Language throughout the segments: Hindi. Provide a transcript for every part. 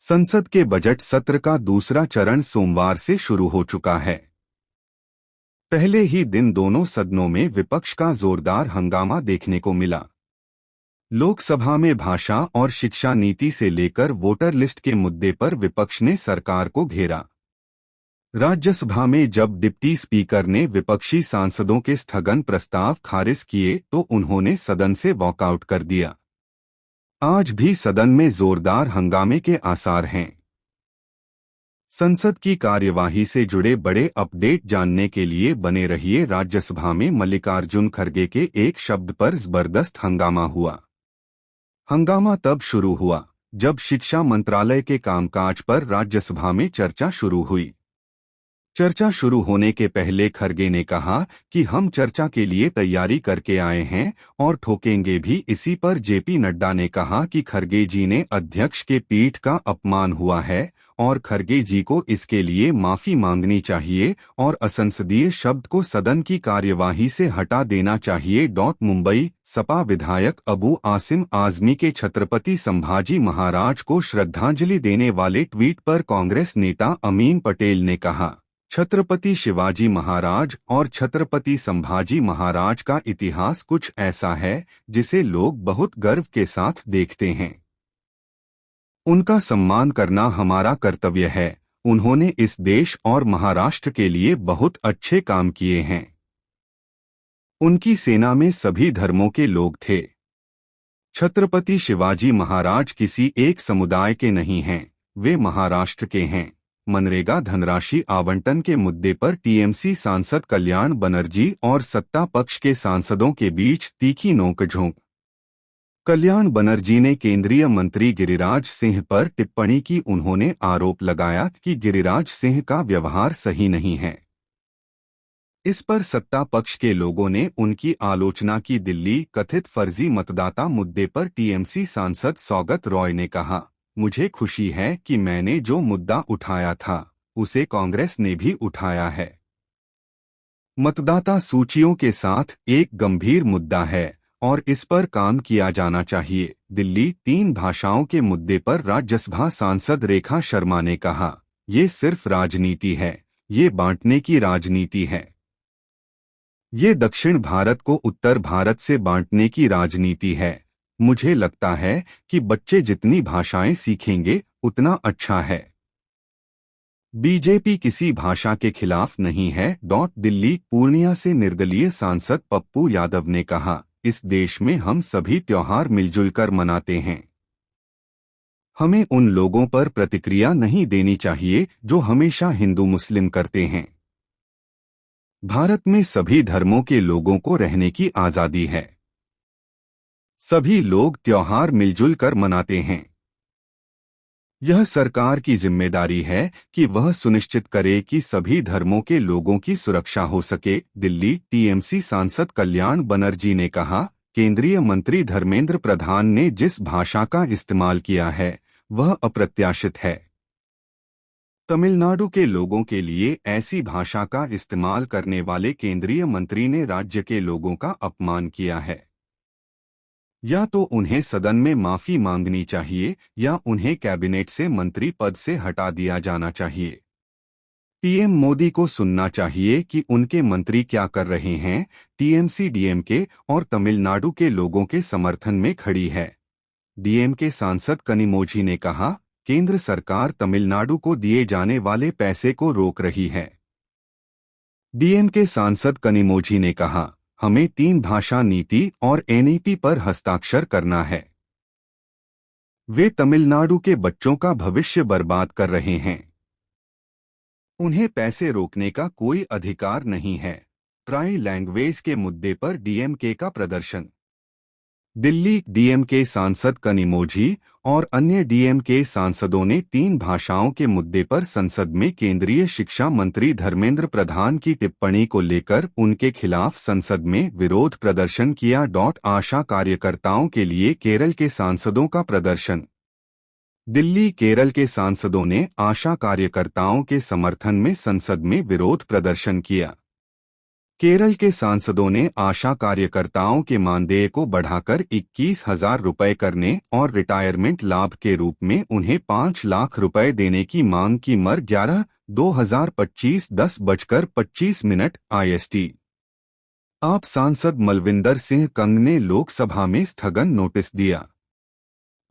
संसद के बजट सत्र का दूसरा चरण सोमवार से शुरू हो चुका है। पहले ही दिन दोनों सदनों में विपक्ष का जोरदार हंगामा देखने को मिला। लोकसभा में भाषा और शिक्षा नीति से लेकर वोटर लिस्ट के मुद्दे पर विपक्ष ने सरकार को घेरा। राज्यसभा में जब डिप्टी स्पीकर ने विपक्षी सांसदों के स्थगन प्रस्ताव खारिज किए तो उन्होंने सदन से वॉकआउट कर दिया। आज भी सदन में जोरदार हंगामे के आसार हैं। संसद की कार्यवाही से जुड़े बड़े अपडेट जानने के लिए बने रहिए। राज्यसभा में मल्लिकार्जुन खड़गे के एक शब्द पर जबरदस्त हंगामा हुआ। हंगामा तब शुरू हुआ जब शिक्षा मंत्रालय के कामकाज पर राज्यसभा में चर्चा शुरू हुई। चर्चा शुरू होने के पहले खड़गे ने कहा कि हम चर्चा के लिए तैयारी करके आए हैं और ठोकेंगे भी। इसी पर जेपी नड्डा ने कहा कि खड़गे जी ने अध्यक्ष के पीठ का अपमान हुआ है और खड़गे जी को इसके लिए माफी मांगनी चाहिए और असंसदीय शब्द को सदन की कार्यवाही से हटा देना चाहिए। मुंबई सपा विधायक अबू आसिम आजमी के छत्रपति संभाजी महाराज को श्रद्धांजलि देने वाले ट्वीट पर कांग्रेस नेता अमीन पटेल ने कहा, छत्रपति शिवाजी महाराज और छत्रपति संभाजी महाराज का इतिहास कुछ ऐसा है जिसे लोग बहुत गर्व के साथ देखते हैं। उनका सम्मान करना हमारा कर्तव्य है। उन्होंने इस देश और महाराष्ट्र के लिए बहुत अच्छे काम किए हैं। उनकी सेना में सभी धर्मों के लोग थे। छत्रपति शिवाजी महाराज किसी एक समुदाय के नहीं हैं, वे महाराष्ट्र के हैं। मनरेगा धनराशि आवंटन के मुद्दे पर टीएमसी सांसद कल्याण बनर्जी और सत्ता पक्ष के सांसदों के बीच तीखी नोकझोंक। कल्याण बनर्जी ने केंद्रीय मंत्री गिरिराज सिंह पर टिप्पणी की। उन्होंने आरोप लगाया कि गिरिराज सिंह का व्यवहार सही नहीं है। इस पर सत्ता पक्ष के लोगों ने उनकी आलोचना की। दिल्ली कथित फर्जी मतदाता मुद्दे पर टीएमसी सांसद सौगत रॉय ने कहा, मुझे खुशी है कि मैंने जो मुद्दा उठाया था उसे कांग्रेस ने भी उठाया है। मतदाता सूचियों के साथ एक गंभीर मुद्दा है और इस पर काम किया जाना चाहिए। दिल्ली 3 भाषाओं के मुद्दे पर राज्यसभा सांसद रेखा शर्मा ने कहा, ये सिर्फ राजनीति है, ये बांटने की राजनीति है। ये दक्षिण भारत को उत्तर भारत से बांटने की राजनीति है। मुझे लगता है कि बच्चे जितनी भाषाएं सीखेंगे उतना अच्छा है। बीजेपी किसी भाषा के खिलाफ नहीं है। दिल्ली पूर्णिया से निर्दलीय सांसद पप्पू यादव ने कहा, इस देश में हम सभी त्योहार मिलजुल कर मनाते हैं। हमें उन लोगों पर प्रतिक्रिया नहीं देनी चाहिए जो हमेशा हिंदू मुस्लिम करते हैं। भारत में सभी धर्मों के लोगों को रहने की आजादी है। सभी लोग त्योहार मिलजुल कर मनाते हैं। यह सरकार की जिम्मेदारी है कि वह सुनिश्चित करे कि सभी धर्मों के लोगों की सुरक्षा हो सके। दिल्ली टीएमसी सांसद कल्याण बनर्जी ने कहा, केंद्रीय मंत्री धर्मेंद्र प्रधान ने जिस भाषा का इस्तेमाल किया है वह अप्रत्याशित है। तमिलनाडु के लोगों के लिए ऐसी भाषा का इस्तेमाल करने वाले केंद्रीय मंत्री ने राज्य के लोगों का अपमान किया है। या तो उन्हें सदन में माफी मांगनी चाहिए या उन्हें कैबिनेट से मंत्री पद से हटा दिया जाना चाहिए। पीएम मोदी को सुनना चाहिए कि उनके मंत्री क्या कर रहे हैं। टीएमसी डीएमके और तमिलनाडु के लोगों के समर्थन में खड़ी है। डीएमके सांसद कनिमोझी ने कहा, केंद्र सरकार तमिलनाडु को दिए जाने वाले पैसे को रोक रही है। डीएमके सांसद कनिमोझी ने कहा, हमें 3 भाषा नीति और एनईपी पर हस्ताक्षर करना है। वे तमिलनाडु के बच्चों का भविष्य बर्बाद कर रहे हैं। उन्हें पैसे रोकने का कोई अधिकार नहीं है। ट्राई लैंग्वेज के मुद्दे पर डीएमके का प्रदर्शन। दिल्ली डीएमके सांसद कनिमोझी और अन्य डीएमके सांसदों ने 3 भाषाओं के मुद्दे पर संसद में केंद्रीय शिक्षा मंत्री धर्मेंद्र प्रधान की टिप्पणी को लेकर उनके खिलाफ संसद में विरोध प्रदर्शन किया। आशा कार्यकर्ताओं के लिए केरल के सांसदों का प्रदर्शन। दिल्ली केरल के सांसदों ने आशा कार्यकर्ताओं के समर्थन में संसद में विरोध प्रदर्शन किया। केरल के सांसदों ने आशा कार्यकर्ताओं के मानदेय को बढ़ाकर 21,000 रुपये करने और रिटायरमेंट लाभ के रूप में उन्हें 5 लाख रुपए देने की मांग की। 11/2025 10:25 IST। आप सांसद मलविंदर सिंह कंग ने लोकसभा में स्थगन नोटिस दिया।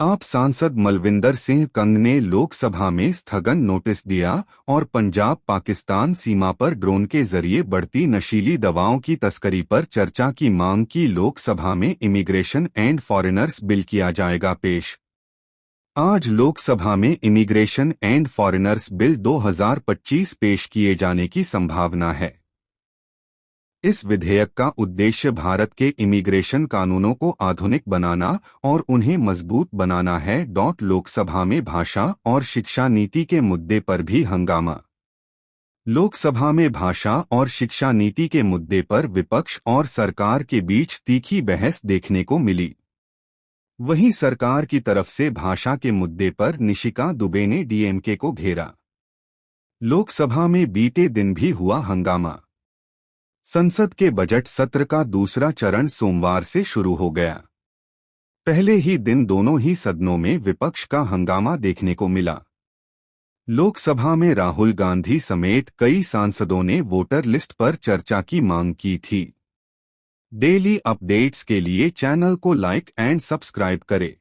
आप सांसद मलविंदर सिंह कंग ने लोकसभा में स्थगन नोटिस दिया और पंजाब पाकिस्तान सीमा पर ड्रोन के जरिए बढ़ती नशीली दवाओं की तस्करी पर चर्चा की मांग की। लोकसभा में इमिग्रेशन एंड फॉरेनर्स बिल किया जाएगा पेश। आज लोकसभा में इमिग्रेशन एंड फॉरेनर्स बिल 2025 पेश किए जाने की संभावना है। इस विधेयक का उद्देश्य भारत के इमिग्रेशन कानूनों को आधुनिक बनाना और उन्हें मजबूत बनाना है। लोकसभा में भाषा और शिक्षा नीति के मुद्दे पर भी हंगामा। लोकसभा में भाषा और शिक्षा नीति के मुद्दे पर विपक्ष और सरकार के बीच तीखी बहस देखने को मिली। वहीं सरकार की तरफ से भाषा के मुद्दे पर निशिका दुबे ने डीएमके को घेरा। लोकसभा में बीते दिन भी हुआ हंगामा। संसद के बजट सत्र का दूसरा चरण सोमवार से शुरू हो गया। पहले ही दिन दोनों ही सदनों में विपक्ष का हंगामा देखने को मिला। लोकसभा में राहुल गांधी समेत कई सांसदों ने वोटर लिस्ट पर चर्चा की मांग की थी। डेली अपडेट्स के लिए चैनल को लाइक एंड सब्सक्राइब करें।